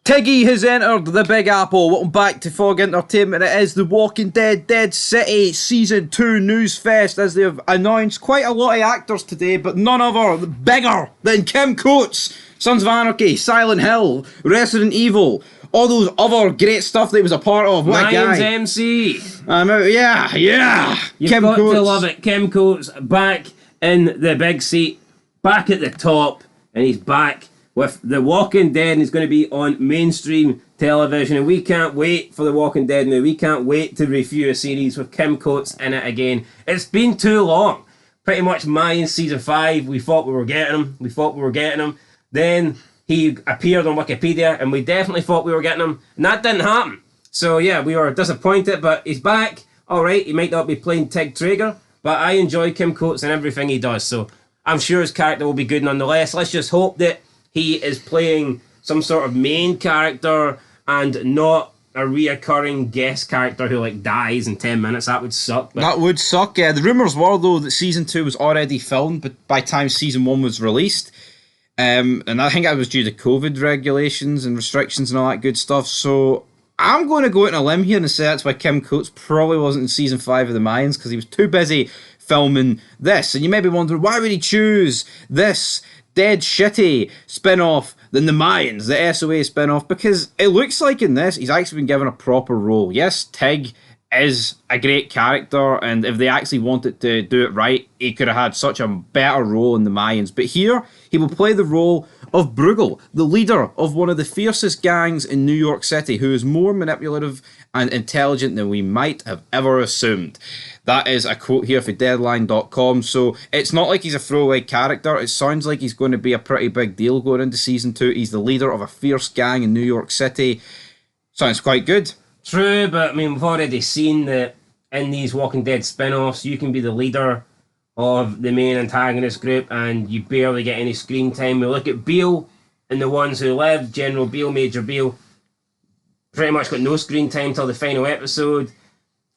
Tiggy has entered the Big Apple. Welcome back to Fog Entertainment. It is The Walking Dead Dead City Season 2 News Fest, as they have announced quite a lot of actors today, but none other bigger than Kim Coates, Sons of Anarchy, Silent Hill, Resident Evil, all those other great stuff that he was a part of. What a guy. Lions MC. Yeah. You've Kim got Coates. to love it. Kim Coates back in the big seat, back at the top, and he's back with The Walking Dead, and he's going to be on mainstream television, and we can't wait for The Walking Dead now. We can't wait to review a series with Kim Coates in it again. It's been too long. Pretty much Mayans Season 5, we thought we were getting him. Then he appeared on Wikipedia, and we definitely thought we were getting him, and that didn't happen. So yeah, we were disappointed, but he's back. Alright, he might not be playing Tig Traeger, but I enjoy Kim Coates and everything he does, so I'm sure his character will be good nonetheless. Let's just hope that he is playing some sort of main character and not a reoccurring guest character who dies in 10 minutes. That would suck. But that would suck, yeah. The rumours were, though, that Season 2 was already filmed but by the time Season 1 was released. And I think that was due to COVID regulations and restrictions and all that good stuff. So I'm going to go out on a limb here and say that's why Kim Coates probably wasn't in Season 5 of The Mayans, because he was too busy filming this. And you may be wondering, why would he choose this dead shitty spin-off than The Mayans, the SOA spin-off? Because it looks like in this he's actually been given a proper role. Yes, Tig is a great character, and if they actually wanted to do it right, he could have had such a better role in The Mayans. But here, he will play the role of Bruegel, the leader of one of the fiercest gangs in New York City, who is more manipulative and intelligent than we might have ever assumed. That is a quote here for Deadline.com. So it's not like he's a throwaway character. It sounds like he's going to be a pretty big deal going into Season 2. He's the leader of a fierce gang in New York City. Sounds quite good. True, but I mean, we've already seen that in these Walking Dead spin-offs, you can be the leader of the main antagonist group and you barely get any screen time. We look at Beale and The Ones Who Live, General Beale, Major Beale, pretty much got no screen time till the final episode.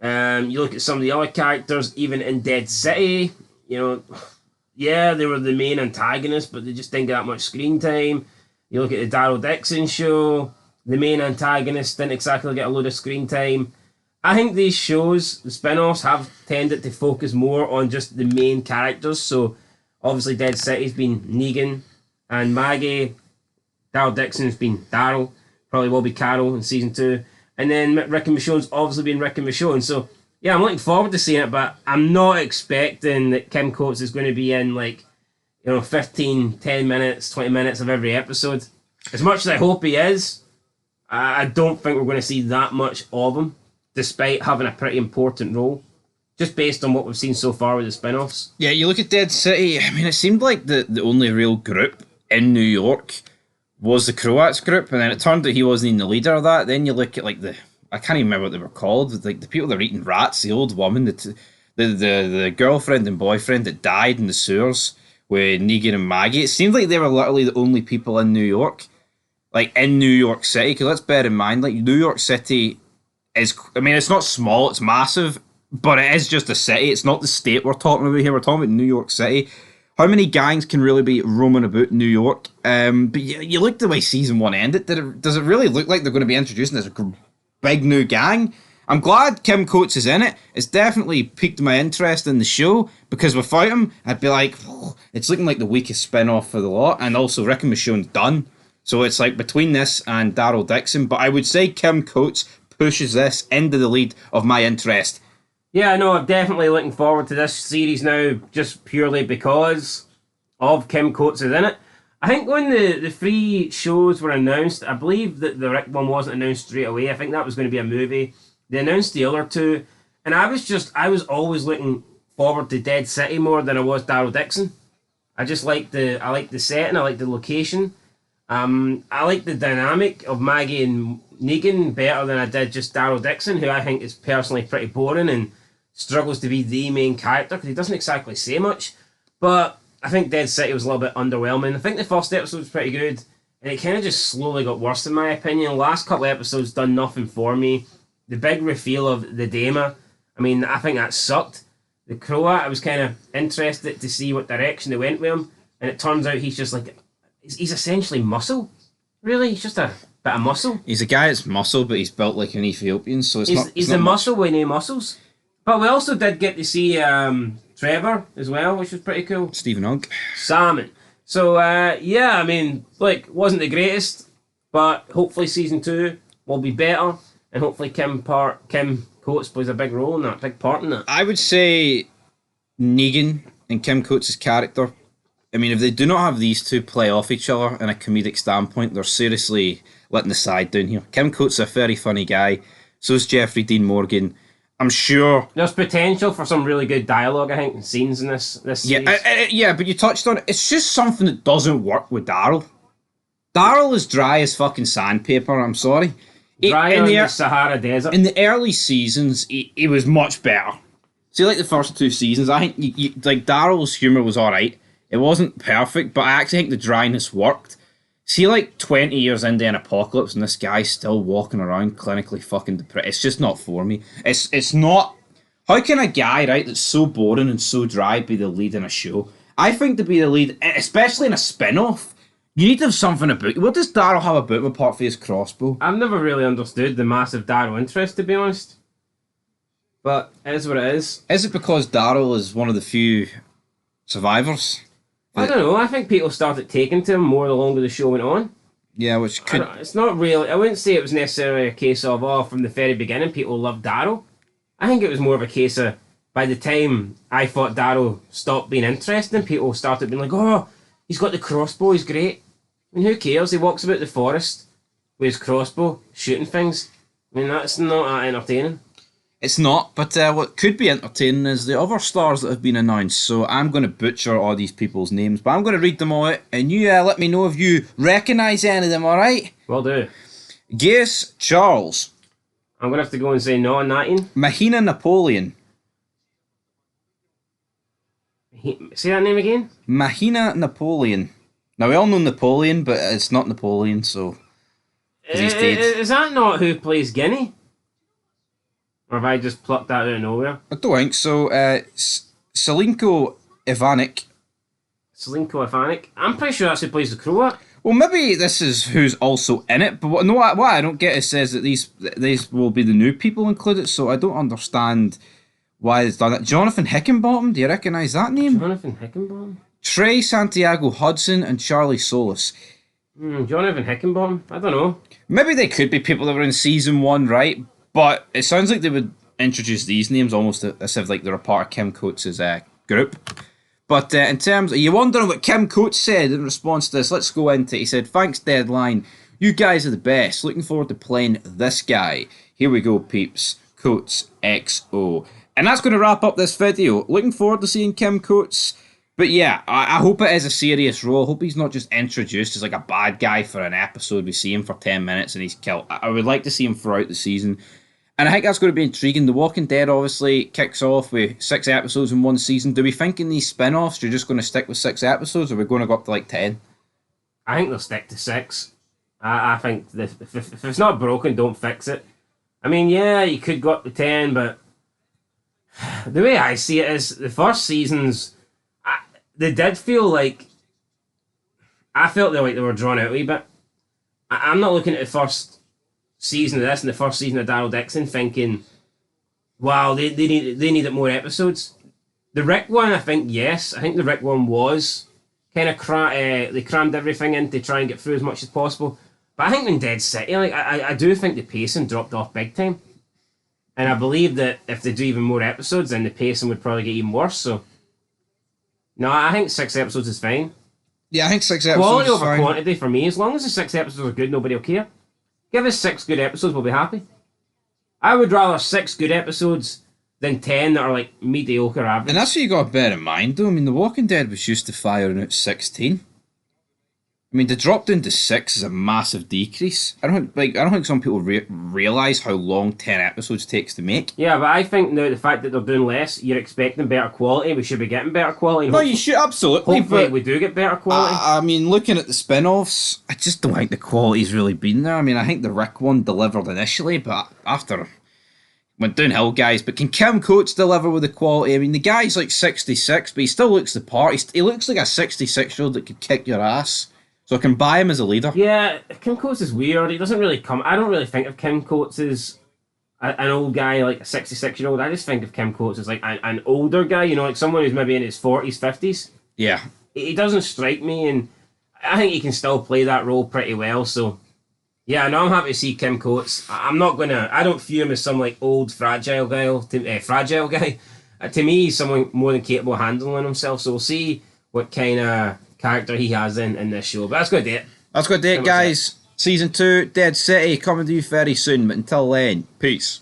You look at some of the other characters, even in Dead City, yeah, they were the main antagonists, but they just didn't get that much screen time. You look at the Daryl Dixon show, the main antagonist didn't exactly get a load of screen time. I think these shows, the spin-offs, have tended to focus more on just the main characters. So obviously Dead City's been Negan and Maggie. Daryl Dixon's been Daryl. Probably will be Carol in Season 2. And then Rick and Michonne's obviously been Rick and Michonne. So yeah, I'm looking forward to seeing it, but I'm not expecting that Kim Coates is going to be in 15, 10 minutes, 20 minutes of every episode. As much as I hope he is, I don't think we're going to see that much of him, despite having a pretty important role, just based on what we've seen so far with the spin-offs. Yeah, you look at Dead City, I mean, it seemed like the only real group in New York was the Croats group, and then it turned out he wasn't even the leader of that. Then you look at I can't even remember what they were called, the people that were eating rats, the old woman, the girlfriend and boyfriend that died in the sewers with Negan and Maggie. It seemed like they were literally the only people in New York, in New York City, because let's bear in mind, New York City is, I mean, it's not small, it's massive, but it is just a city. It's not the state we're talking about here. We're talking about New York City. How many gangs can really be roaming about New York? But you look the way Season 1 ended. Does it really look like they're going to be introducing this big new gang? I'm glad Kim Coates is in it. It's definitely piqued my interest in the show, because without him, I'd be like, it's looking like the weakest spin-off for the lot. And also, Rick and Michonne's done. So it's between this and Daryl Dixon. But I would say Kim Coates pushes this into the lead of my interest. Yeah, no, I'm definitely looking forward to this series now, just purely because of Kim Coates is in it. I think when the three shows were announced, I believe that the Rick one wasn't announced straight away. I think that was going to be a movie. They announced the other two, and I was always looking forward to Dead City more than I was Daryl Dixon. I like the setting, I like the location. I like the dynamic of Maggie and Negan better than I did just Daryl Dixon, who I think is personally pretty boring and struggles to be the main character because he doesn't exactly say much. But I think Dead City was a little bit underwhelming. I think the first episode was pretty good, and it kind of just slowly got worse in my opinion. The last couple of episodes done nothing for me. The big reveal of the Dama, I mean, I think that sucked. The Croat, I was kind of interested to see what direction they went with him, and it turns out he's just he's essentially muscle. Really, he's just a Bit of muscle. He's a guy that's muscle, but he's built like an Ethiopian, so it's not. He's It's a not muscle with no muscles. But we also did get to see Trevor as well, which was pretty cool. Stephen Hogg. Salmon. So yeah, I mean, like, wasn't the greatest, but hopefully season 2 will be better, and hopefully Kim Coates plays a big role in that, big part in that. I would say Negan and Kim Coates' character. I mean, if they do not have these two play off each other in a comedic standpoint, they're seriously letting the side down here. Kim Coates is a very funny guy. So is Jeffrey Dean Morgan. I'm sure. There's potential for some really good dialogue, I think, and scenes in this series. Yeah, but you touched on it. It's just something that doesn't work with Daryl. Daryl is dry as fucking sandpaper. I'm sorry. Dry in the Sahara Desert. In the early seasons, he was much better. See, like the first 2 seasons, I think like Daryl's humor was all right. It wasn't perfect, but I actually think the dryness worked. See, like 20 years into an apocalypse, and this guy's still walking around clinically fucking depressed. It's just not for me. It's not. How can a guy, right, that's so boring and so dry be the lead in a show? I think to be the lead, especially in a spin-off, you need to have something about you. What does Daryl have about him apart from his crossbow? I've never really understood the massive Daryl interest, to be honest. But it is what it is. Is it because Daryl is one of the few survivors? I don't know. I think people started taking to him more the longer the show went on. Yeah, which could. It's not really. I wouldn't say it was necessarily a case of, from the very beginning, people loved Daryl. I think it was more of a case of, by the time I thought Daryl stopped being interesting, people started being like, oh, he's got the crossbow, he's great. I mean, who cares? He walks about the forest with his crossbow, shooting things. I mean, that's not that entertaining. It's not, but what could be entertaining is the other stars that have been announced. So I'm going to butcher all these people's names, but I'm going to read them all out, and you let me know if you recognise any of them, alright? Will do. Gaius Charles. I'm going to have to go and say no on that, Ian. Mahina Napoleon. Say that name again? Mahina Napoleon. Now, we all know Napoleon, but it's not Napoleon, so... he's dead. Is that not who plays Guinea? Or have I just plucked that out of nowhere? I don't think so. Selinko Ivanic. Selinko Ivanic? I'm pretty sure that's who plays the Croat. Well, maybe this is who's also in it, but what I don't get is says that these will be the new people included, so I don't understand why it's done it. Jonathan Hickenbottom, do you recognise that name? Jonathan Hickenbottom? Trey Santiago Hudson and Charlie Solis. Jonathan Hickenbottom? I don't know. Maybe they could be people that were in season 1, right? But it sounds like they would introduce these names almost as if like they're a part of Kim Coates' group. But in terms of, you wondering what Kim Coates said in response to this, let's go into it. He said, thanks Deadline, you guys are the best. Looking forward to playing this guy. Here we go, peeps. Coates XO. And that's going to wrap up this video. Looking forward to seeing Kim Coates. But yeah, I hope it is a serious role. I hope he's not just introduced as like a bad guy for an episode. We see him for 10 minutes and he's killed. I would like to see him throughout the season. And I think that's going to be intriguing. The Walking Dead obviously kicks off with 6 episodes in one season. Do we think in these spin-offs you're just going to stick with 6 episodes, or are we going to go up to like 10? I think they'll stick to 6. I think if it's not broken, don't fix it. I mean, yeah, you could go up to 10, but the way I see it is the first seasons, they did feel like, I felt they were drawn out a wee bit. I'm not looking at the first season of this and the first season of Daryl Dixon thinking, wow, they needed more episodes. The Rick one, I think, yes. I think the Rick one was kind of they crammed everything in to try and get through as much as possible. But I think in Dead City, like I do think the pacing dropped off big time. And I believe that if they do even more episodes, then the pacing would probably get even worse. So, no, I think 6 episodes is fine. Yeah, I think 6 episodes Quality is over fine. quantity for me. As long as the 6 episodes are good, nobody will care. Give us 6 good episodes, we'll be happy. I would rather 6 good episodes than 10 that are like mediocre average. And that's what you got to bear in mind, though. I mean, The Walking Dead was used to firing out 16. I mean, the drop down to 6 is a massive decrease. I don't think some people realise how long 10 episodes takes to make. Yeah, but I think now the fact that they're doing less, you're expecting better quality. We should be getting better quality. No, you should, absolutely. Hopefully but we do get better quality. I mean, looking at the spin-offs, I just don't think the quality's really been there. I mean, I think the Rick one delivered initially, but after went downhill, guys. But can Kim Coates deliver with the quality? I mean, the guy's like 66, but he still looks the part. He looks like a 66-year-old that could kick your ass. So I can buy him as a leader. Yeah, Kim Coates is weird. He doesn't really come. I don't really think of Kim Coates as an old guy, like a 66-year-old. I just think of Kim Coates as like an older guy, you know, like someone who's maybe in his 40s, 50s. Yeah. He doesn't strike me, and I think he can still play that role pretty well. So, yeah, no, I'm happy to see Kim Coates. I'm not gonna. I don't view him as some like old fragile guy. Fragile guy. To me, he's someone more than capable of handling himself. So we'll see what kind of character he has in this show. But that's good, it. That's good, it, guys. Season 2, Dead City, coming to you very soon. But until then, peace.